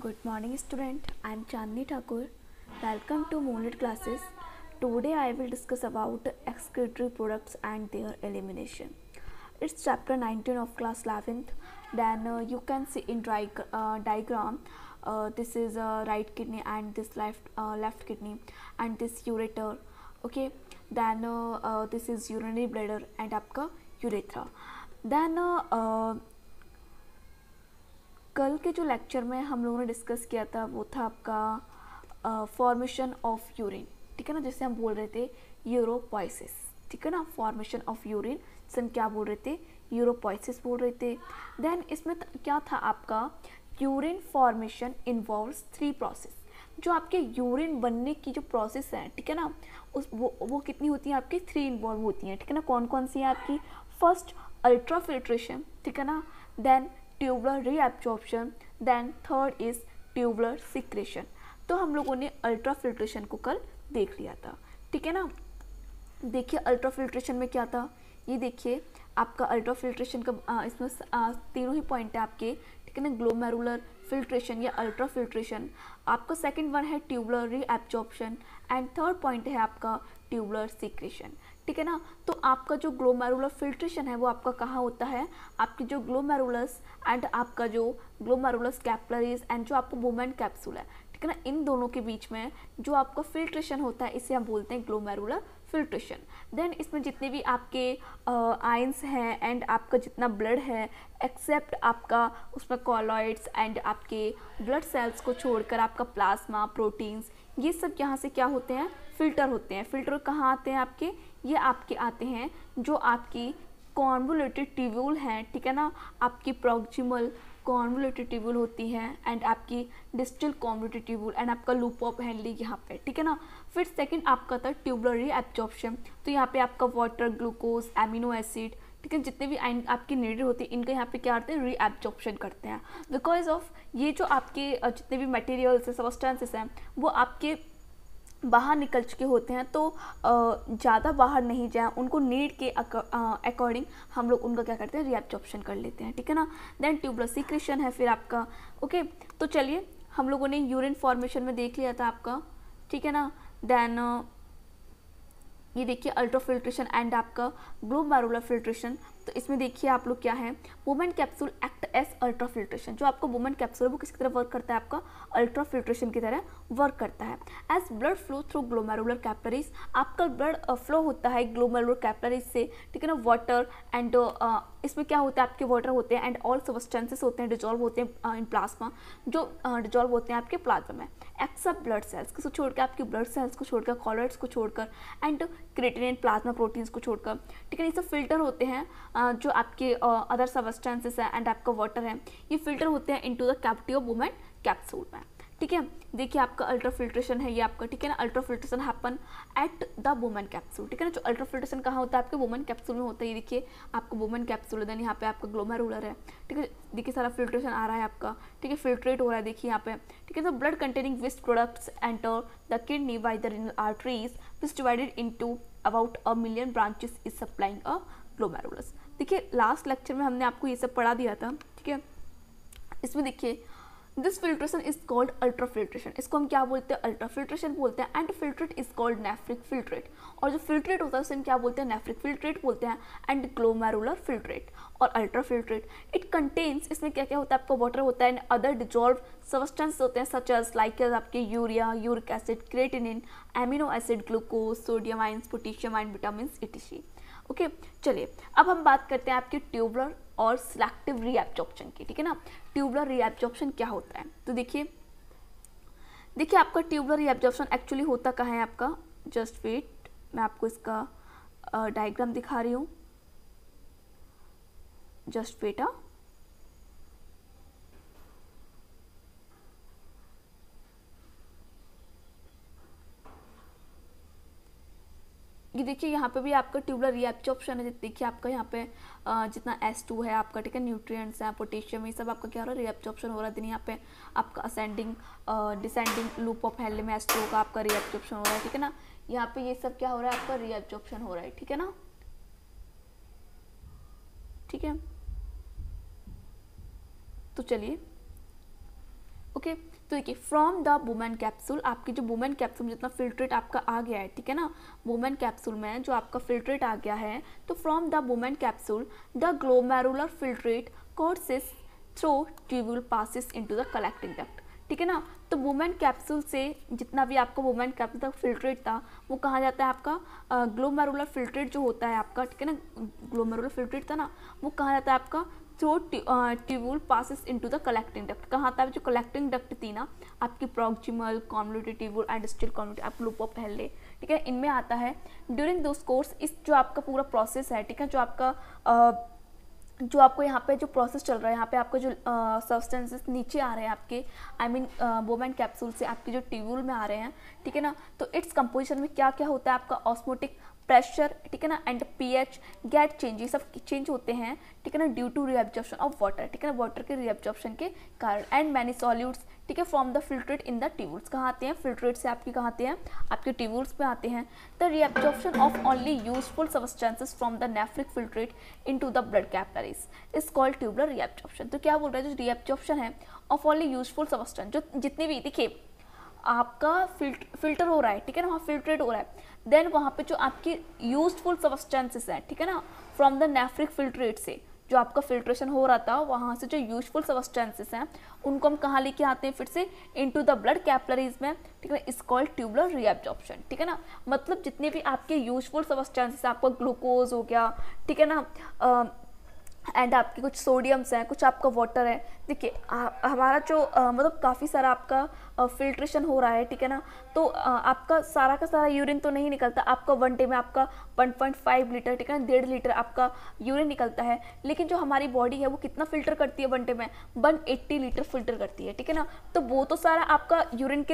Good morning student, I am Chandni Thakur. Welcome to Moonlit classes. Today I will discuss about excretory products and their elimination. It's chapter 19 of class 11th. Then you can see in diagram this is right kidney and this left kidney and this ureter. Okay, then this is urinary bladder and आपका urethra. Then कल के जो lecture में हम लोगों ने discuss किया था वो था आपका फॉर्मेशन ऑफ यूरिन, ठीक है ना, जिसे हम बोल रहे थे यूरोपोइसिस, ठीक है ना, फॉर्मेशन ऑफ यूरिन जिसे हम क्या बोल रहे थे, यूरोपोइसिस बोल रहे थे। देन इसमें क्या था आपका, यूरिन फॉर्मेशन इन्वॉल्व्स 3 प्रोसेस। जो आपके यूरिन बनने की जो प्रोसेस है, ठीक है ना, वो कितनी होती है आपकी, 3 इन्वॉल्व होती हैं, ठीक है ना। कौन कौन सी है आपकी, फर्स्ट अल्ट्रा फिल्ट्रेशन, ठीक है ना, then tubular reabsorption, then third is tubular secretion. तो हम लोगों ने अल्ट्रा फिल्ट्रेशन को कल देख लिया था, ठीक है ना। देखिए अल्ट्रा फिल्ट्रेशन में क्या था, ये देखिए आपका अल्ट्रा फिल्ट्रेशन का इसमें तीनों ही पॉइंट है आपके, ठीक है ना, ग्लोमेरुलर फिल्ट्रेशन या अल्ट्रा फिल्ट्रेशन, आपका सेकंड वन है tubular reabsorption and third point है आपका ट्यूबुलर सिक्रेशन, ठीक है ना। तो आपका जो ग्लोमेरुलर फिल्ट्रेशन है वो आपका कहाँ होता है, आपकी जो ग्लोमेरुलस एंड आपका जो ग्लोमेरुलस कैपिलरीज एंड जो आपका वुमेन कैप्सूल है, ठीक है ना, इन दोनों के बीच में जो आपका फिल्ट्रेशन होता है इसे हम बोलते हैं ग्लोमेरुलर फिल्ट्रेशन। देन इसमें जितने भी आपके आयंस हैं एंड आपका जितना ब्लड है एक्सेप्ट आपका उसमें कॉलॉइड्स एंड आपके ब्लड सेल्स को छोड़कर आपका प्लाज्मा, प्रोटीन्स, ये सब यहाँ से क्या होते हैं, फिल्टर होते हैं। फिल्टर कहाँ आते हैं आपके, ये आपके आते हैं जो आपकी कॉन्वोल्यूटेड ट्यूब्यूल हैं, ठीक है ना, आपकी प्रॉक्सिमल कॉन्वोल्यूटेड ट्यूब्यूल होती है एंड आपकी डिस्टल कॉन्वोल्यूटेड ट्यूब्यूल एंड आपका लूप ऑफ हेनली यहाँ पे, ठीक है ना। फिर सेकंड आपका था ट्यूबुलर रीअब्जॉर्प्शन, तो यहाँ पे आपका वाटर, ग्लूकोज, एमिनो एसिड, ठीक है, जितने भी आयन आपकी नीडेड होती है इनका यहाँ पे क्या करते हैं, रीअब्जॉर्प्शन करते हैं। बिकॉज ऑफ ये जो आपके जितने भी मटेरियल्स है, सब्सटेंसेस हैं, वो आपके बाहर निकल चुके होते हैं, तो ज़्यादा बाहर नहीं जाए, उनको नीड के अकॉर्डिंग हम लोग उनका क्या करते हैं, रीअब्जॉर्प्शन कर लेते हैं, ठीक है ना। देन ट्यूबुलर सिक्रेशन है फिर आपका। ओके, तो चलिए हम लोगों ने यूरिन फॉर्मेशन में देख लिया था आपका, ठीक है ना। देन ये देखिए अल्ट्रा फिल्ट्रेशन एंड आपका ग्लोमेरुलर फिल्ट्रेशन। तो इसमें देखिए आप लोग क्या है, Bowman capsule act as ultra filtration. जो आपका वुमेन कैप्सूल है वो किसकी तरह वर्क करता है, आपका अल्ट्रा फिल्ट्रेशन की तरह वर्क करता है। As blood flow through glomerular capillaries, आपका ब्लड फ्लो होता है ग्लोमेरुलर कैपिलरीज से, ठीक है ना। वाटर एंड इसमें क्या होता है, आपके वाटर होते हैं एंड ऑल सब्सटेंसेस होते हैं, डिजॉल्व होते हैं इन प्लाज्मा, जो डिजॉल्व होते हैं आपके प्लाज्मा में, एक्सेप्ट ब्लड सेल्स को छोड़कर, आपके ब्लड सेल्स को छोड़कर, कॉलॉइड्स को छोड़कर एंड क्रिएटिनिन, प्लाज्मा प्रोटीन्स को छोड़कर, ठीक है। ये सब फिल्टर होते हैं जो आपके अदर सब्सटेंसेस है एंड आपका वाटर है, ये फिल्टर होते हैं into the cavity of women capsule में, ठीक है। देखिए आपका अल्ट्रा फिल्ट्रेशन है ये आपका, ठीक है ना। Ultra filtration happen at the women capsule, ठीक है ना। जो अल्ट्रा फिल्ट्रेशन कहाँ होता है, आपके वुमेन कैप्सूल में होता है। ये देखिए आपका वुमेन कैप्सूल है, देन यहाँ पे आपका ग्लोमेरुलर है, ठीक है। देखिए सारा फिल्ट्रेशन आ रहा है आपका, ठीक है, फिल्ट्रेट हो रहा है देखिए यहाँ पे, ठीक है। तो blood containing waste products enter the kidney by the renal arteries which divided into about 1 million branches is supplying a glomerulus. देखिए लास्ट लेक्चर में हमने आपको ये सब पढ़ा दिया था, ठीक है। इसमें देखिए this filtration is called ultra filtration, इसको हम क्या बोलते हैं, अल्ट्रा फिल्ट्रेशन बोलते हैं। And filtrate is called nephric filtrate, और जो फिल्ट्रेट होता है उसे हम क्या बोलते हैं, नेफ्रिक फिल्ट्रेट बोलते हैं। एंड ग्लोमेरुलर फिल्ट्रेट और अल्ट्रा फिल्ट्रेट, इट कंटेन्स, इसमें क्या क्या होता है, आपका वाटर होता है एंड अदर डिजॉल्व सब्सटेंस होते हैं सच एज लाइक आपके urea, uric acid, creatinine, amino acid, glucose, sodium ions, potassium ion, vitamin etc। Okay, चलिए अब हम बात करते हैं आपके ट्यूबुलर और सिलेक्टिव रीअब्जॉर्प्शन की, ठीक है ना। ट्यूबुलर रीअब्जॉर्प्शन क्या होता है, तो देखिए आपका ट्यूबुलर रीअब्जॉर्प्शन एक्चुअली होता कहाँ है आपका, जस्ट वेट, मैं आपको इसका डायग्राम दिखा रही हूँ, जस्ट वेट। ये देखिए यहाँ पे भी आपका ट्यूबुलर रीअब्जॉर्प्शन है। देखिए आपका यहाँ पे जितना S2 है आपका, ठीक है, न्यूट्रिएंट्स हैं, पोटेशियम, ये सब आपका क्या हो रहा है, रीअब्जॉर्प्शन हो रहा है। दिन यहाँ पे आपका ascending descending loop of Henley में S2 का आपका रीअब्जॉर्प्शन हो रहा है, ठीक है ना। यहाँ पे ये सब क्या हो रहा है, आपका रीअब्जॉर्प्शन हो रहा है, ठीक है ना, ठीक है। तो चलिए ओके। तो देखिए फ्रॉम द वुमेन कैप्सूल, आपकी जो वुमेन कैप्सूल जितना फिल्ट्रेट आपका आ गया है, ठीक है ना, वुमेन कैप्सूल में जो आपका फिल्ट्रेट आ गया है, तो from the women capsule the glomerular filtrate courses through tubule passes into the collecting duct, ठीक है ना। तो वुमेन कैप्सूल से जितना भी आपका वुमेन कैप्सूल तक फिल्ट्रेट था वो कहाँ जाता है, आपका ग्लोमेरुलर फिल्ट्रेट जो होता है आपका, ठीक है ना, ग्लोमेरुलर फिल्ट्रेट था ना, वो कहाँ जाता है आपका through tubule passes into the collecting duct. कहाँ आता है, जो कलेक्टिंग डक्ट थी ना आपकी, proximal, convoluted tubule and distal convoluted, आप लूप ऑफ हेनले, ठीक है, इनमें आता है। ड्यूरिंग दोस कोर्स, इस जो आपका पूरा प्रोसेस है, ठीक है, जो आपको यहाँ पे जो प्रोसेस चल रहा है, यहाँ पे आपको जो सब्सटेंसेस नीचे आ रहे हैं आपके, आई मीन वुमेन कैप्सूल से आपके जो ट्यूब्यूल में आ रहे हैं, ठीक है ना, तो इट्स कंपोजिशन में क्या क्या होता है आपका, ऑस्मोटिक प्रेशर, ठीक है ना, एंड पीएच गेट चेंज, ये सब चेंज होते हैं, ठीक है ना, due to reabsorption of water, ठीक है ना, वाटर के रीअब्जॉर्प्शन के कारण, एंड मैनी सॉल्यूट्स, ठीक है, from the filtrate in the tubules. कहाँ आते हैं, फिल्ट्रेट से आपके कहाँ आते हैं, आपके ट्यूब्यूल्स में आते हैं। The reabsorption of only useful substances from the nephric filtrate into the blood capillaries is called tubular reabsorption. तो क्या बोल रहा है, जो रीअब्जॉर्प्शन है ऑफ ओनली यूजफुल सब्सटेंस, जो जितने भी, देखिए आपका फिल्टर हो रहा है, ठीक है ना, वहाँ फिल्ट्रेट हो रहा है, देन वहाँ पे जो आपकी यूजफुल सब्सटेंसेस हैं, ठीक है ना, फ्रॉम द नेफ्रिक फिल्ट्रेट से जो आपका फिल्ट्रेशन हो रहा था, वहाँ से जो यूजफुल सब्सटेंसेस हैं उनको हम कहाँ लेके आते हैं फिर से, इनटू द ब्लड कैपिलरीज में, ठीक है, इज कॉल्ड ट्यूबुलर रीअब्जॉर्प्शन, ठीक है ना। मतलब जितने भी आपके यूजफुल सब्सटेंसेस, आपका ग्लूकोज हो गया, ठीक है ना, एंड आपके कुछ सोडियम्स हैं, कुछ आपका वाटर है, देखिए हमारा जो मतलब काफ़ी सारा आपका फिल्ट्रेशन हो रहा है, ठीक है ना, तो आपका सारा का सारा यूरिन तो नहीं निकलता, आपका वन डे में आपका 1.5 लीटर, ठीक है ना, 1.5 लीटर आपका यूरिन निकलता है, लेकिन जो हमारी बॉडी है वो कितना फिल्टर करती है वन डे में, 180 लीटर फिल्टर करती है, ठीक है ना। तो वो तो सारा आपका यूरिन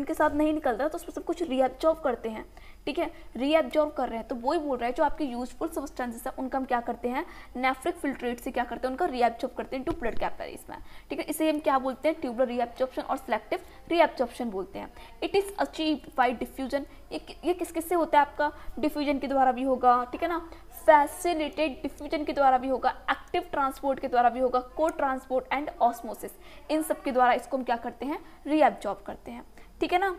के साथ नहीं निकलता, तो उसमें सब कुछ रीअब्जॉर्ब करते हैं, ठीक है, रीअब्जॉर्ब कर रहे हैं। तो वही बोल रहा है, जो आपके यूजफुल सब्सटेंसेस है उनका हम क्या करते हैं, नेफ्रिक फिल्ट्रेट से क्या करते हैं, उनका रीअब्जॉर्ब करते हैं टू ब्लड कैपिलरीज में, ठीक है। इसे हम क्या बोलते हैं, ट्यूबुलर रीअब्जॉर्प्शन और सिलेक्टिव रीअब्जॉर्प्शन बोलते हैं। It is achieved by diffusion, ये किस किस से होता है, आपका डिफ्यूजन के द्वारा भी होगा, ठीक है ना, फैसिलिटेड डिफ्यूजन के द्वारा भी होगा, एक्टिव ट्रांसपोर्ट के द्वारा भी होगा, को ट्रांसपोर्ट एंड ऑस्मोसिस, इन सब के द्वारा इसको हम क्या करते हैं, रीअब्जॉर्ब करते हैं, ठीक है ना।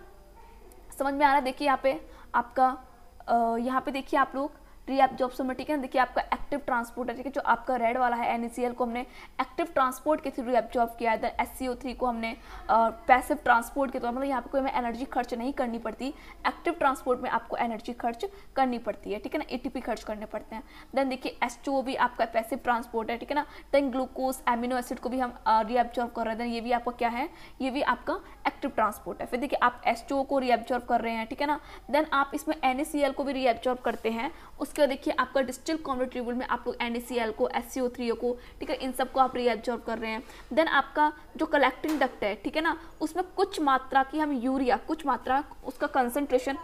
समझ में आ रहा है, देखिए यहाँ पे आपका यहाँ पे देखिए आप लोग रीअब्जॉर्प्शन में, ठीक है, देखिए आपका एक्टिव ट्रांसपोर्ट है, ठीक है, जो आपका रेड वाला है NaCl को हमने एक्टिव ट्रांसपोर्ट के थ्रू रीअब्जॉर्ब किया है, देन SCO3 को हमने पैसिव ट्रांसपोर्ट के द्वारा, मतलब यहाँ पे कोई हमें एनर्जी खर्च नहीं करनी पड़ती, एक्टिव ट्रांसपोर्ट में आपको एनर्जी खर्च करनी पड़ती है, ठीक है ना, ATP खर्च करने पड़ते हैं। देन देखिए H2O भी आपका पैसिव ट्रांसपोर्ट है, ठीक है ना, देन ग्लूकोज एमिनो एसिड को भी हम रीअब्जॉर्ब कर रहे हैं, देन ये भी आपका क्या है, ये भी आपका एक्टिव ट्रांसपोर्ट है। फिर देखिए आप H2O को रीअब्जॉर्ब कर रहे हैं, ठीक है ना, देन आप इसमें NaCl को भी रीअब्जॉर्ब करते हैं। उसके बाद देखिए आपका डिस्टिल कॉन्वोल्यूटेड ट्यूब्यूल में आप लोग NaCl को, SCO3 को, ठीक है, इन सबको आप रीअब्जॉर्ब कर रहे हैं। देन आपका जो कलेक्टिंग डक्ट है, ठीक है ना, उसमें कुछ मात्रा की हम यूरिया, कुछ मात्रा उसका कंसंट्रेशन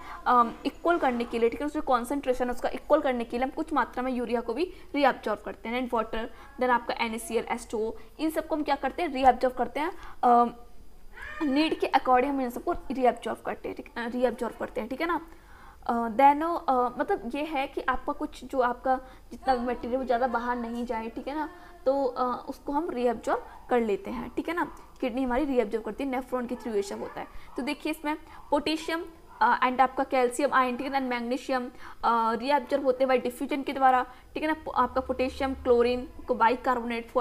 इक्वल करने के लिए, ठीक है, उसका कॉन्सेंट्रेशन उसका इक्वल करने के लिए हम कुछ मात्रा में यूरिया को भी रीअब्जॉर्ब करते हैं। एंड वाटर, देन आपका NaCl, H2O, इन सबको हम क्या करते हैं, रीअब्जॉर्ब करते हैं, नीड के अकॉर्डिंग हम इन सबको रीअब्जॉर्ब करते हैं, ठीक है ना। देन मतलब ये है कि आपका कुछ जो आपका जितना भी मटेरियल वो ज़्यादा बाहर नहीं जाए, ठीक है ना, तो उसको हम रीअब्जॉर्ब कर लेते हैं, ठीक है ना, किडनी हमारी रीअब्जॉर्ब करती है, नेफ्रॉन के थ्रू ये सब होता है। तो देखिए इसमें पोटेशियम एंड आपका कैल्शियम आयन, ठीक है ना, मैग्नीशियम रीअब्जॉर्ब होते हैं बाई डिफ्यूजन के द्वारा, ठीक है ना, आपका पोटेशियम, क्लोरीन को bicarbonate,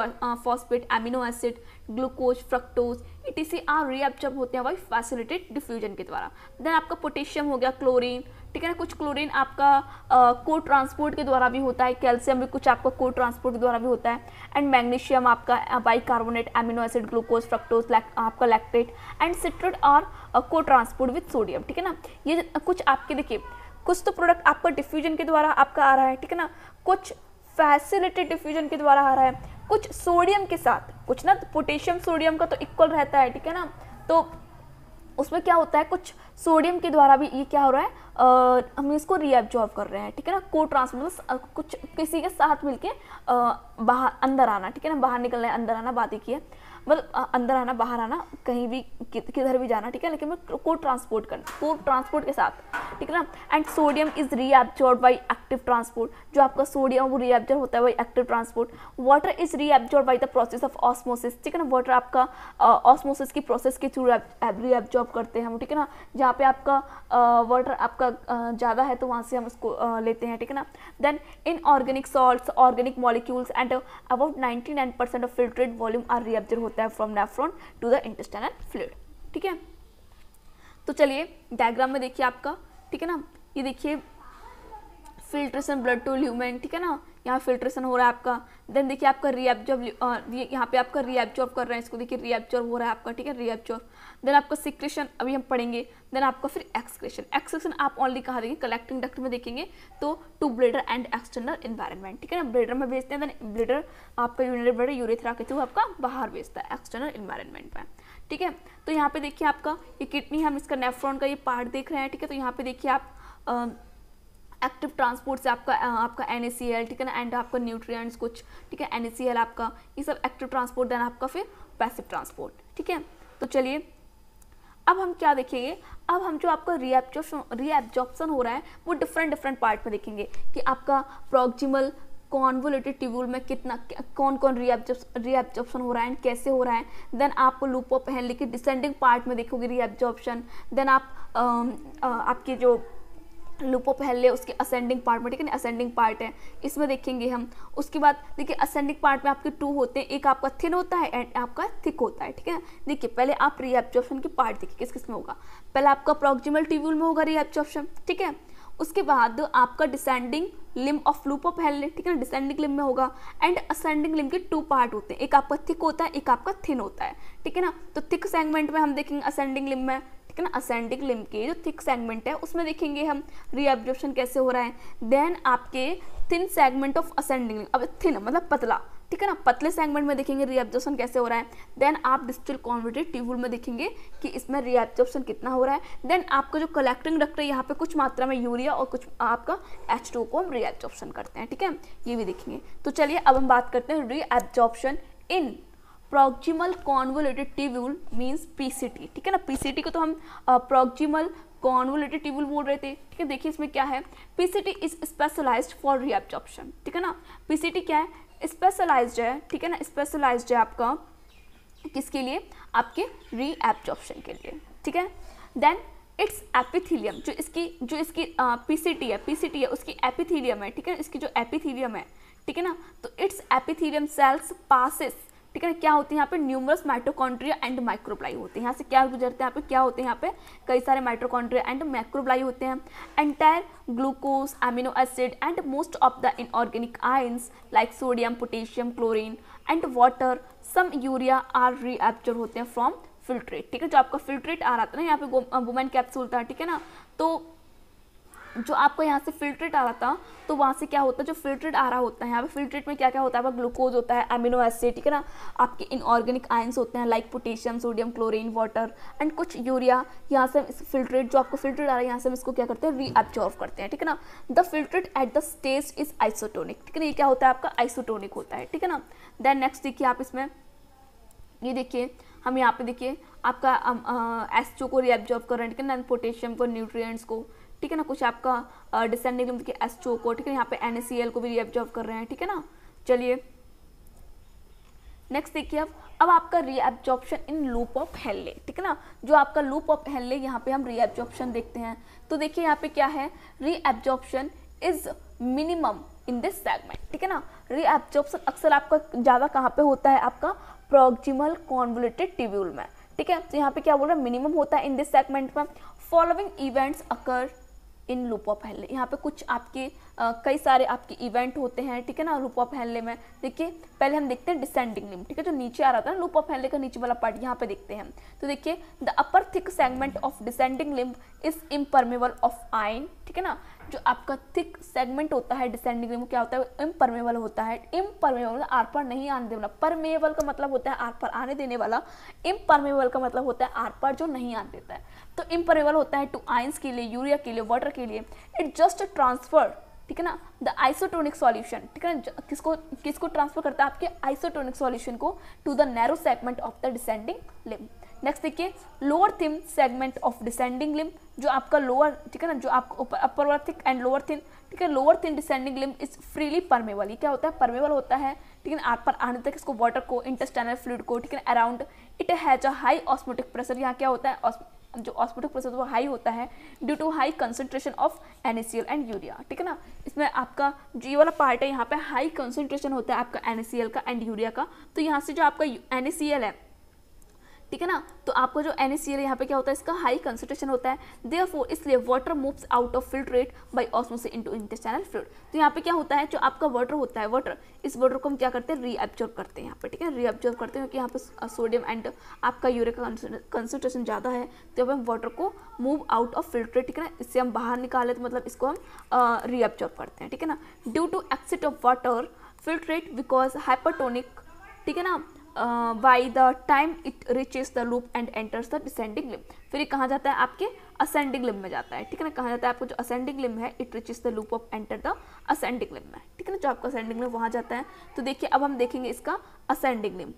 phosphate, amino acid, glucose, fructose etc are reabsorb होते हैं बाई फैसिलिटेड डिफ्यूजन के द्वारा। देन आपका पोटेशियम हो गया, क्लोरीन, ठीक है ना, कुछ क्लोरीन आपका को ट्रांसपोर्ट के द्वारा भी होता है, कैल्शियम भी कुछ आपका को ट्रांसपोर्ट के द्वारा भी होता है, एंड मैग्नीशियम आपका bicarbonate, amino acid, glucose, fructose, आपका लैक्टेट एंड सिट्रेट आर को ट्रांसपोर्ट विद सोडियम, ठीक है ना। ये कुछ आपके देखिए कुछ तो प्रोडक्ट आपका डिफ्यूजन के द्वारा आपका आ रहा है, ठीक है ना, कुछ फैसिलिटेड डिफ्यूजन के द्वारा आ रहा है, कुछ सोडियम के साथ, कुछ ना पोटेशियम सोडियम का तो इक्वल रहता है, ठीक है ना, तो उसमें क्या होता है, कुछ सोडियम के द्वारा भी ये क्या हो रहा है, हम इसको रीअब्जॉर्ब कर रहे हैं, ठीक है ना। को ट्रांसपोर्ट कुछ किसी के साथ मिलके बाहर अंदर आना, ठीक है ना, बाहर निकलना है अंदर आना, बात एक ही है, मतलब अंदर आना बाहर आना, कहीं भी किधर भी जाना, ठीक है, लेकिन को ट्रांसपोर्ट करना, को ट्रांसपोर्ट के साथ, ठीक है ना। And sodium is reabsorb bye active transport, जो आपका सोडियम वो रीअब्जॉर्ब होता है bye active transport. Water is reabsorb by the process of osmosis, ठीक है ना, वाटर आपका ऑस्मोसिस की प्रोसेस के थ्रू रीअब्जॉर्ब करते हैं हम, ठीक है ना। जहाँ पे आपका वाटर आपका ज़्यादा है तो वहाँ से हम उसको लेते हैं, ठीक है ना। Then inorganic salts, organic molecules and about 99% of filtrate volume are reabsorb होता है from nephron to the intestinal fluid, ठीक है। तो चलिए डायग्राम में देखिए आपका, ठीक है ना, ये देखिए फिल्ट्रेशन ब्लड टू ल्यूमेन, ठीक है ना, यहाँ फिल्ट्रेशन हो रहा है आपका। देन देखिए आपका रीअब्जॉर्ब, यहाँ पे आपका रीअब्जॉर्ब कर रहे हैं इसको, देखिए रीअब्जॉर्ब हो रहा है आपका, ठीक है, रीअब्जॉर्ब। देन आपका सिक्रेशन अभी हम पढ़ेंगे। देन आपका फिर एक्सक्रेशन, एक्सक्रेशन आप ओनली कहाँ देखेंगे, कलेक्टिंग डक्ट में देखेंगे, तो to bladder and external environment, ठीक है ना, ब्लेडर में भेजते हैं, देन ब्लेडर आपका यूरिनरी ब्लेडर यूरेथ्रा के थ्रू आपका बाहर भेजता है एक्सटर्नल एनवायरनमेंट में, ठीक है। तो यहाँ पे देखिए आपका ये किडनी, हम इसका नेफ्रॉन का ये पार्ट देख रहे हैं, ठीक है। तो यहाँ पे देखिए आप एक्टिव ट्रांसपोर्ट से आपका NaCl, ठीक है ना, एंड आपका न्यूट्रिएंट्स कुछ, ठीक है, NaCl आपका, ये सब एक्टिव ट्रांसपोर्ट। देन आपका फिर पैसिव ट्रांसपोर्ट, ठीक है। तो चलिए अब हम क्या देखेंगे, अब हम जो आपका रीअब्जॉर्प्शन हो रहा है वो डिफरेंट पार्ट में देखेंगे कि आपका प्रॉक्सिमल कॉन्वोल्यूटेड ट्यूब्यूल में कितना कौन कौन रीअब्जॉर्प्शन हो रहा है एंड कैसे हो रहा है। देन आप लूप ऑफ हेनले के डिसेंडिंग पार्ट में देखोगे रीअब्जॉर्प्शन। देन आप आपके जो लूप ऑफ हेनले उसके असेंडिंग पार्ट में, ठीक है ना, असेंडिंग पार्ट है इसमें देखेंगे हम। उसके बाद देखिए असेंडिंग पार्ट में आपके 2 होते हैं, एक आपका थिन होता है एंड आपका थिक होता है, ठीक है। देखिए पहले आप रीअब्जॉर्प्शन के पार्ट देखिए किस किस में होगा। पहले आपका प्रॉक्सिमल ट्यूब्यूल में होगा रीअब्जॉर्प्शन, ठीक है। उसके बाद आपका descending limb of loop of Henle, ठीक है ना, डिसेंडिंग लिम्ब में होगा। एंड असेंडिंग लिम्ब के 2 पार्ट होते हैं, एक आपका थिक होता है, एक आपका थिन होता है, ठीक है ना। तो थिक सेगमेंट में हम देखेंगे असेंडिंग लिम्ब में, ठीक है ना, असेंडिंग लिम्ब के जो थिक सेगमेंट है उसमें देखेंगे हम रीअब्जॉर्प्शन कैसे हो रहा है। देन आपके thin segment of ascending limb, अब थिन मतलब पतला, ठीक है ना, पतले सेगमेंट में देखेंगे रीअब्जॉर्प्शन कैसे हो रहा है। देन आप डिस्टल कॉन्वोल्यूटेड ट्यूब्यूल में देखेंगे कि इसमें रीअब्जॉर्प्शन कितना हो रहा है। देन आपका जो कलेक्टिंग डक्ट है यहाँ पे कुछ मात्रा में यूरिया और कुछ आपका H2O को हम रीअब्जॉर्प्शन करते हैं, ठीक है, ये भी देखेंगे। तो चलिए अब हम बात करते हैं reabsorption in proximal convoluted tubule means PCT, ठीक है ना। PCT को तो हम प्रॉक्सिमल कॉन्वोल्यूटेड ट्यूब्यूल बोल रहे थे, ठीक है। देखिए इसमें क्या है, PCT is specialized for reabsorption, ठीक है ना। PCT क्या है, स्पेशलाइज्ड है, ठीक है ना, स्पेशलाइज्ड है आपका किसके लिए, आपके रीअब्जॉर्प्शन के लिए, ठीक है। देन इट्स एपिथेलियम, जो इसकी PCT है उसकी एपिथेलियम है, ठीक है, इसकी जो एपिथेलियम है, ठीक है ना। तो इट्स एपिथेलियम सेल्स पासेस, ठीक है ना, क्या होते हैं यहाँ पे न्यूमरस माइटोकॉन्ड्रिया एंड माइक्रोब्लाई होते हैं, यहाँ से क्या गुजरते हैं यहाँ पे, क्या होते हैं यहाँ पे, कई सारे माइटोकॉन्ड्रिया एंड माइक्रोब्लाई होते हैं। Entire glucose, amino acid and most of the inorganic ions like sodium, potassium, chlorine and water, some urea are reabsorb होते हैं फ्रॉम फिल्ट्रेट, ठीक है। जो आपका फिल्ट्रेट आ रहा था ना, यहाँ पे वुमेन कैप्सूल था, ठीक है ना, तो जो आपको यहाँ से फिल्ट्रेट आ रहा था तो वहाँ से क्या होता है, जो फिल्ट्रेट आ रहा होता है यहाँ पे फिल्ट्रेट में क्या क्या होता है, ग्लूकोज होता है, अमीनो एसिड, ठीक है ना, आपके इनऑर्गेनिक आयंस होते हैं like potassium, sodium, chlorine, water and कुछ यूरिया। यहाँ से फिल्ट्रेट, जो आपको फिल्ट्रेट आ रहा है यहाँ से हम इसको क्या करते हैं, रीअब्जॉर्ब करते हैं, ठीक है ना। The filtrate at the stage is isotonic, ठीक है ना, ये क्या होता है आपका आइसोटोनिक होता है, ठीक है ना। देन नेक्स्ट देखिए आप इसमें, ये देखिए हम यहाँ पे देखिए आपका H2O को रीअब्जॉर्ब कर रहे हैं, ठीक है ना, पोटेशियम को, न्यूट्रिएंट्स को, ठीक है ना, कुछ आपका डिसेंडिंग लिम्ब के H2O को, ठीक है, यहाँ पे NaCl को भी रीअब्जॉर्ब कर रहे हैं, ठीक है ना। चलिए नेक्स्ट देखिए अब आपका reabsorption in loop of Henle, ठीक है ना, जो आपका लूप ऑफ हेनले यहाँ पे हम रीअब्जॉर्प्शन देखते हैं। तो देखिए यहाँ पे क्या है, reabsorption is minimum in this segment, ठीक है ना। रीअब्जॉर्प्शन अक्सर आपका ज़्यादा कहाँ पे होता है, आपका प्रॉक्सिमल कॉन्वोल्यूटेड ट्यूब्यूल में, ठीक है। तो यहाँ पे क्या बोल रहा है, मिनिमम होता है इन दिस सेगमेंट में। Following events occur in loop of Henle, यहाँ पे कुछ आपके कई सारे आपके इवेंट होते हैं, ठीक है ना, लूप ऑफ हेनले में। देखिए पहले हम देखते हैं डिसेंडिंग लिम्ब, ठीक है, जो नीचे आ रहा था ना लूप ऑफ हेनले का नीचे वाला पार्ट, यहाँ पे देखते हैं। तो देखिए the upper thick segment of descending limb is impermeable of ion, ठीक है ना। जो आपका थिक सेगमेंट होता है डिसेंडिंग लिम्ब क्या होता है, इम्परमेबल होता है। इम्परमेबल आर पार नहीं आने देने वाला, परमेबल का मतलब होता है आर पार आने देने वाला, इम्परमेबल का मतलब होता है आर पार जो नहीं आने देता है। तो इम्परमेबल होता है टू आयंस के लिए, यूरिया के लिए, वाटर के लिए। इट जस्ट ट्रांसफर, ठीक है ना, द आइसोटोनिक सॉल्यूशन, ठीक है ना, किसको ट्रांसफर करता है, आपके आइसोटोनिक सॉल्यूशन को to the narrow segment of the descending limb. Next देखिए, lower thin segment of descending limb, जो आपका लोअर, ठीक है ना, जो आपका ऊपर अपर वाला थिक एंड लोअर थिन, ठीक है, lower thin descending limb is freely permeable. ये क्या होता है, परमेबल होता है, ठीक है ना, आप पर आने तक इसको वाटर को, इंटेस्टाइनल फ्लूइड को, ठीक है ना, around it has a high osmotic pressure. यहाँ क्या होता है, जो ऑस्मोटिक प्रेशर वो हाई होता है due to high concentration of NaCl and urea, ठीक है ना। इसमें आपका जो ये वाला पार्ट है यहाँ पे हाई कंसंट्रेशन होता है आपका NaCl का एंड यूरिया का। तो यहाँ से जो आपका NaCl है, ठीक है ना, तो आपका जो NaCl यहाँ पे क्या होता है, इसका हाई कंसंट्रेशन होता है, देयरफॉर इसलिए water moves out of filtrate by osmosis into intestinal fluid. तो यहाँ पे क्या होता है, जो आपका वाटर होता है, वाटर, इस वाटर को हम क्या करते हैं, रीअब्जॉर्ब करते हैं यहाँ पे, ठीक है, रीअब्जॉर्ब करते हैं, क्योंकि यहाँ पे सोडियम एंड आपका यूरिया का कंसंट्रेशन ज़्यादा है, तो अब हम वाटर को मूव आउट ऑफ फिल्ट्रेट, ठीक है ना, इससे हम बाहर निकाले, तो मतलब इसको हम रीअब्जॉर्ब करते हैं, ठीक है ना। Due to exit of water filtrate because hypertonic, ठीक है ना, by the time it reaches the loop and enters the descending limb। फिर ये कहाँ जाता है, आपके ascending limb में जाता है, ठीक है ना, कहाँ जाता है, आपको जो ascending limb है, it reaches the loop of enter the ascending limb में, ठीक है ना, जो आपका ascending limb वहाँ जाता है। तो देखिए अब हम देखेंगे इसका ascending limb,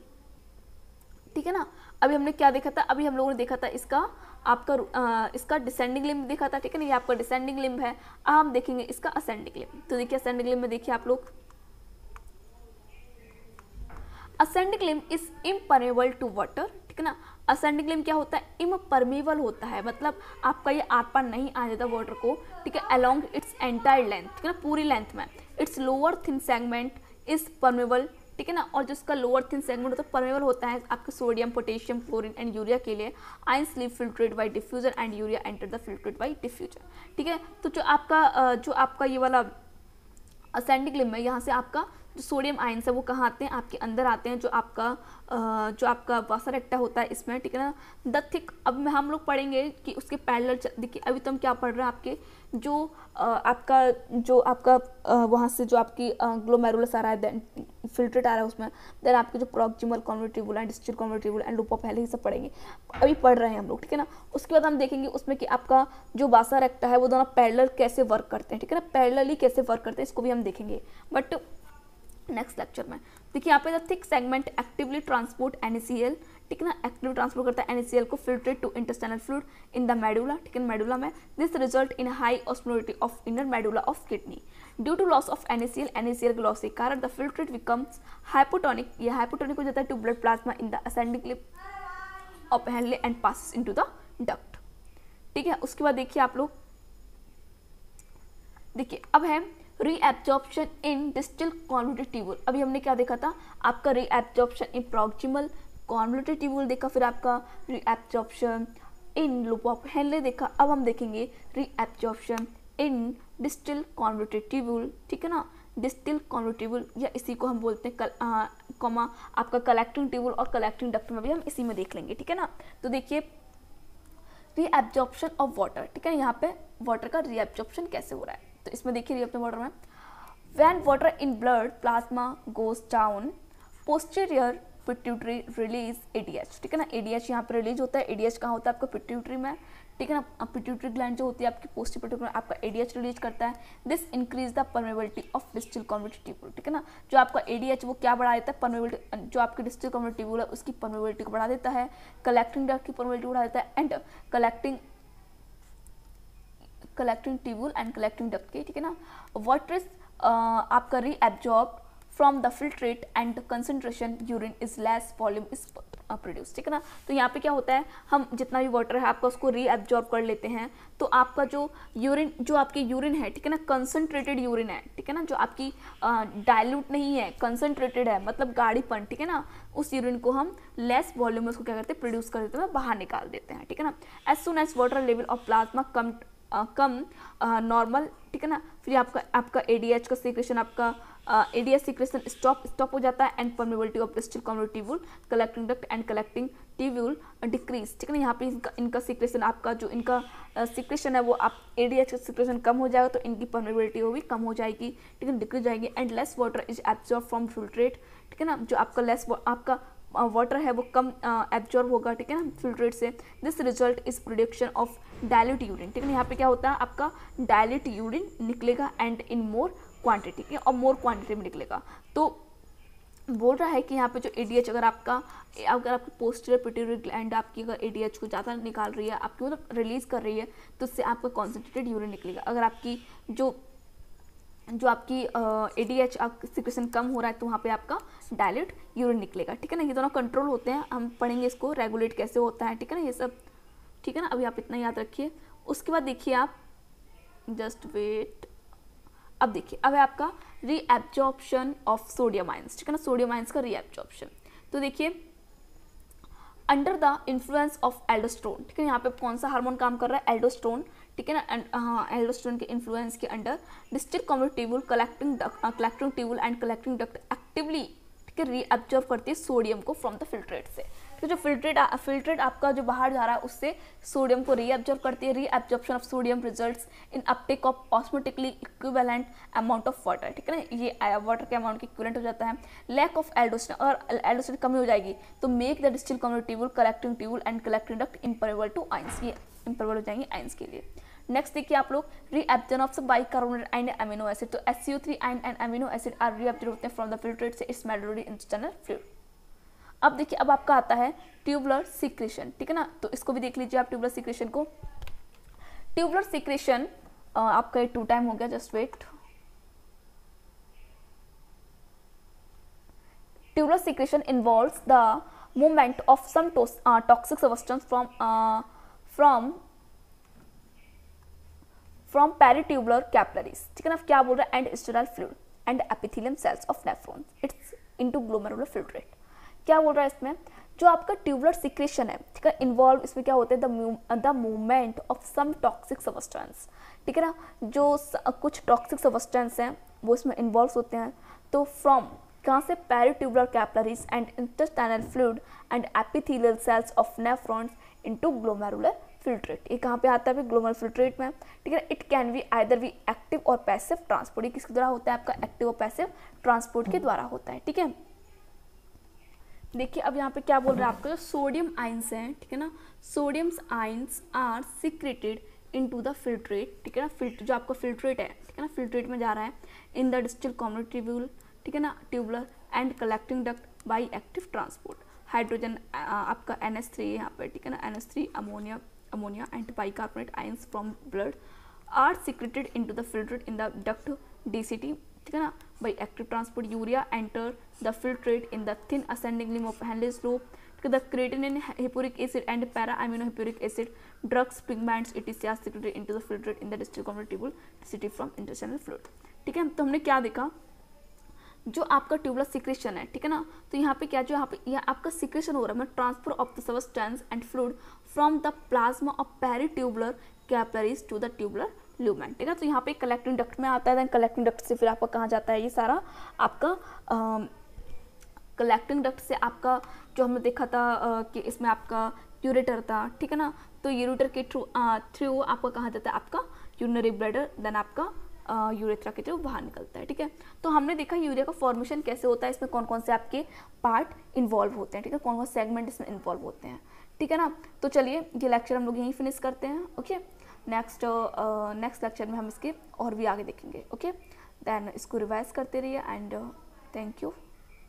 ठीक है ना। अभी हमने क्या देखा था, अभी हम लोगों ने देखा था इसका आपका इसका डिसेंडिंग लिम्ब देखा था, ठीक है ना, ये आपका डिसेंडिंग लिम्ब है। अब हम देखेंगे इसका ascending लिम्ब। तो देखिए ascending लिम्ब में देखिए आप लोग, ascending limb is impermeable to water, ठीक है ना। असेंडिंग लिम्ब क्या होता है, इम्परमेबल होता है, मतलब आपका ये आर पार नहीं आ जाता वाटर को, ठीक है, अलोंग इट्स एंटायर लेंथ, ठीक है ना, पूरी लेंथ में। It's lower thin segment is permeable, ठीक है ना, और जो इसका लोअर थिन सेगमेंट होता है परमेबल होता है आपका sodium, potassium, chlorine and urea के लिए। Ions leave filtrate by diffusion and urea enter the filtrate by diffusion, ठीक है। तो जो आपका ये वाला असेंडिंग लिम्ब है, यहाँ से आपका जो सोडियम आयंस है वो कहाँ आते हैं, आपके अंदर आते हैं, जो आपका वासा रेक्टा होता है इसमें, ठीक है ना। द थिक, अब हम लोग पढ़ेंगे कि उसके पैरेलल, देखिए अभी तो हम क्या पढ़ रहे हैं, आपके जो आपका वहाँ से जो आपकी ग्लोमेरुलस आ रहा है, देन फिल्ट्रेट आ रहा है उसमें, देन आपके जो proximal convoluted and distal convoluted and loop of Henle, ये सब पढ़ेंगे, अभी पढ़ रहे हैं हम लोग, ठीक है ना। उसके बाद हम देखेंगे उसमें कि आपका जो वासा रेक्टा है वो दोनों पैरेलल कैसे वर्क करते हैं, ठीक है ना, पैरेलली कैसे वर्क करते हैं, इसको भी हम देखेंगे बट नेक्स्ट लेक्चर में। देखिए यहाँ पे the thick segment actively transport NaCl, ठीक है ना, एक्टिवली ट्रांसपोर्ट करता है NaCl को filtrate to intestinal fluid in the medulla, ठीक है, मेडुला में। This result in high osmolality of inner medulla of kidney due to loss of NaCl के लॉस के कारण द फिल्ट्रेट बिकम्स हाइपोटोनिक, ये हाइपोटोनिक हो जाता है to blood plasma in the ascending limb of Henle and passes into the duct, ठीक है। उसके बाद देखिए आप लोग, देखिए अब है रीएब्जॉर्प्शन इन डिस्टल कॉन्वोल्यूटेड ट्यूबुल। अभी हमने क्या देखा था, आपका रीएब्जॉर्प्शन इन प्रॉक्सिमल कॉन्वोल्यूटेड ट्यूबुल देखा, फिर आपका reabsorption in loop of Henle देखा। अब हम देखेंगे रीएब्जॉर्प्शन इन डिस्टल कॉन्वोल्यूटेड ट्यूबुल, ठीक है ना, डिस्टल कॉन्वोल्यूटेड ट्यूबुल, या इसी को हम बोलते हैं आपका कलेक्टिंग ट्यूबुल और कलेक्टिंग डक्ट में भी हम इसी में देख लेंगे, ठीक है ना। तो देखिए रीएब्जॉर्प्शन ऑफ वाटर, ठीक है, यहाँ पे वाटर का रीएब्जॉर्प्शन कैसे हो रहा है, तो इसमें देखिए रीएब्जॉर्प्शन वाटर में, when water in blood plasma goes down posterior pituitary release ADH, ठीक है ना, ADH यहाँ पर रिलीज होता है। ADH कहाँ होता है, आपका पिट्यूटरी में, ठीक है ना, पिट्यूटरी ग्लैंड जो होती है आपकी पोस्टीरियर पिट्यूटरी में आपका ADH रिलीज करता है। This increase the permeability of distal convoluted tubule, ठीक है ना, जो आपका ADH वो क्या बढ़ा देता है, परमेबिलिटी, जो आपकी डिस्टल कॉन्वोल्यूटेड ट्यूबुल है उसकी परमेबिलिटी को बढ़ा देता है, कलेक्टिंग डक्ट की परमेबिलिटी बढ़ा देता है, and collecting tubule and collecting duct की, ठीक है ना। वाटर इज आपका reabsorb from the filtrate and concentration urine is less, volume is produce, ठीक है ना। तो यहाँ पे क्या होता है, हम जितना भी वाटर है आपका उसको रीएब्जॉर्ब कर लेते हैं, तो आपका जो यूरिन, जो आपकी यूरिन है, ठीक है ना, कंसंट्रेटेड यूरिन है, ठीक है ना, जो आपकी डाइल्यूट नहीं है, कंसंट्रेटेड है, मतलब गाढ़ीपन, ठीक है ना, उस यूरिन को हम लेस वॉल्यूम में उसको क्या करते हैं, प्रोड्यूस कर देते हैं, बाहर निकाल देते हैं, ठीक है ना। As soon as water level of plasma come normal, ठीक है ना, फिर आपका ADH का सीक्रेशन आपका एडीएच सीक्रेशन स्टॉप हो जाता है and permeability of distil community tubule, collecting duct and collecting tubule decrease, ठीक है ना। यहाँ पे इनका सीक्रेशन, आपका जो इनका सीक्रेशन है वो आप एडीएच का सीक्रेशन कम हो जाएगा तो इनकी परमेबिलिटी वो भी कम हो जाएगी, ठीक है, डिक्रीज जाएगी। And less water is absorb from filtrate, ठीक है ना, जो आपका लेस आपका वाटर है वो कम एब्जॉर्ब होगा, ठीक है ना, फिल्ट्रेट से। This result is production of dilute urine, ठीक है ना। यहाँ पे क्या होता है, आपका डायल्यूट यूरिन निकलेगा एंड इन मोर क्वांटिटी, ठीक है, और मोर क्वांटिटी में निकलेगा। तो बोल रहा है कि यहाँ पे जो एडीएच अगर आपकी पोस्टीरियर पिट्यूटरी ग्लैंड आपकी अगर एडीएच को ज़्यादा निकाल रही है, आपकी मतलब रिलीज कर रही है, तो उससे आपका कॉन्सेंट्रेटेड यूरिन निकलेगा। अगर आपकी जो आपकी एडीएच सिक्रेशन कम हो रहा है तो वहाँ पे आपका डायल्यूट यूरिन निकलेगा, ठीक है ना। ये दोनों कंट्रोल होते हैं, हम पढ़ेंगे इसको रेगुलेट कैसे होता है, ठीक है ना, ये सब, ठीक है ना। अभी आप इतना याद रखिए। उसके बाद देखिए आप, जस्ट वेट, अब देखिए अब है आपका रीएब्जॉर्प्शन ऑफ सोडियम आयंस, ठीक है ना, सोडियम आयंस का रीएब्जॉर्प्शन। तो देखिए under the influence of aldosterone, ठीक है, यहाँ पे कौन सा हार्मोन काम कर रहा है, एल्डोस्टेरोन, ठीक है ना। एल्डोस्टेरोन के इन्फ्लुएंस के under distil community tubule, collecting tubule and collecting duct actively, ठीक है, रीअब्जॉर्ब करती है सोडियम को फ्रॉम द फिल्ट्रेट से। तो जो फिल्ट्रेट आपका जो बाहर जा रहा है उससे सोडियम को रीअब्जॉर्ब करती है। Reabsorption of sodium results in Uptake of osmotically equivalent amount of water, ठीक है ना, ये वाटर के अमाउंट के इक्विवेलेंट हो जाता है। लैक ऑफ एल्डोस्टेरोन, और एल्डोस्टेरोन कमी हो जाएगी तो make the distal community tubule, collecting tubule and collecting duct impermeable to ions, ये इम्परमेबल हो जाएंगे आयंस के लिए। नेक्स्ट देखिए आप लोग reabsorption of bicarbonate and amino acid, तो SCO3 and amino acid are reabsorb होते हैं फ्रॉम द फिल्ट्रेट से इट्स मेल्टेड इंटरनल फ्लूइड। अब देखिए अब आपका आता है ट्यूबुलर सीक्रेशन, ठीक है ना, तो इसको भी देख लीजिए आप ट्यूबुलर सीक्रेशन को। ट्यूबुलर सीक्रेशन आपका 2 टाइम हो गया, just wait. Tubular secretion involves the movement of some toxic substance from peritubular capillaries, ठीक है ना, क्या बोल रहा है, and sterile fluid and epithelium cells of nephrons its into glomerular filtrate. क्या बोल रहा है इसमें, जो आपका ट्यूबुलर सीक्रेशन है, ठीक है, इन्वॉल्व इसमें क्या होता है, the movement of some toxic substance, ठीक है ना, जो कुछ टॉक्सिक सब्सटेंस हैं वो इसमें इन्वॉल्व होते हैं। तो फ्रॉम कहाँ से, peritubular capillaries and intestinal fluid and epithelial cells of nephrons into glomerular filtrate. ये कहाँ पे आता है, ग्लोमेरुलर फिल्ट्रेट में, ठीक है। It can be either be active और पैसिव ट्रांसपोर्ट, ये किसके द्वारा होता है, आपका एक्टिव और पैसिव ट्रांसपोर्ट के द्वारा होता है, ठीक है। देखिए अब यहाँ पे क्या बोल रहा है, आपका जो सोडियम आयंस हैं, ठीक है ना, sodium ions are secreted into the filtrate, ठीक है ना, जो आपका फिल्ट्रेट है, ठीक है ना, फिल्ट्रेट में जा रहा है in the distal community tubule, ठीक है ना, tubular and collecting duct by active transport. Hydrogen आपका NH3 यहाँ पे, ठीक है ना, NH3 ammonia and bicarbonate ions from blood are secreted into the filtrate in the duct DCT, ठीक है ना, by active transport. Urea enter the filtrate in the thin ascending limb of Henle's loop, the creatinine, hippuric acid and para amino hippuric acid, drugs, pigments etc secreted into the filtrate in the distal community tubule DCT from intestinal fluid, ठीक है। तो हमने क्या देखा, जो आपका tubular secretion है, ठीक है ना, तो यहाँ पे क्या, जो यहाँ आपका सीक्रेशन हो रहा है, transfer of the substance and fluid from the plasma of peritubular capillaries to the tubular lumen, ठीक है। तो यहाँ पे कलेक्टिंग डक्ट में आता है, देन कलेक्टिंग डक्ट से फिर आपका कहाँ जाता है, ये सारा आपका कलेक्टिंग डक्ट से आपका जो हमने देखा था कि इसमें आपका यूरेटर था, ठीक है ना, तो यूरेटर के थ्रू आपका कहाँ जाता है, आपका यूरिनरी ब्लैडर, देन आपका यूरेथ्रा के थ्रू बाहर निकलता है, ठीक है। तो हमने देखा यूरिया का फॉर्मेशन कैसे होता है, इसमें कौन कौन से आपके पार्ट इन्वॉल्व होते हैं, ठीक है, कौन कौन सेगमेंट इसमें इन्वॉल्व होते हैं, ठीक है ना। तो चलिए ये लेक्चर हम लोग यहीं फिनिश करते हैं, ओके। नेक्स्ट लेक्चर में हम इसके और भी आगे देखेंगे, ओके। देन इसको रिवाइज करते रहिए एंड थैंक यू।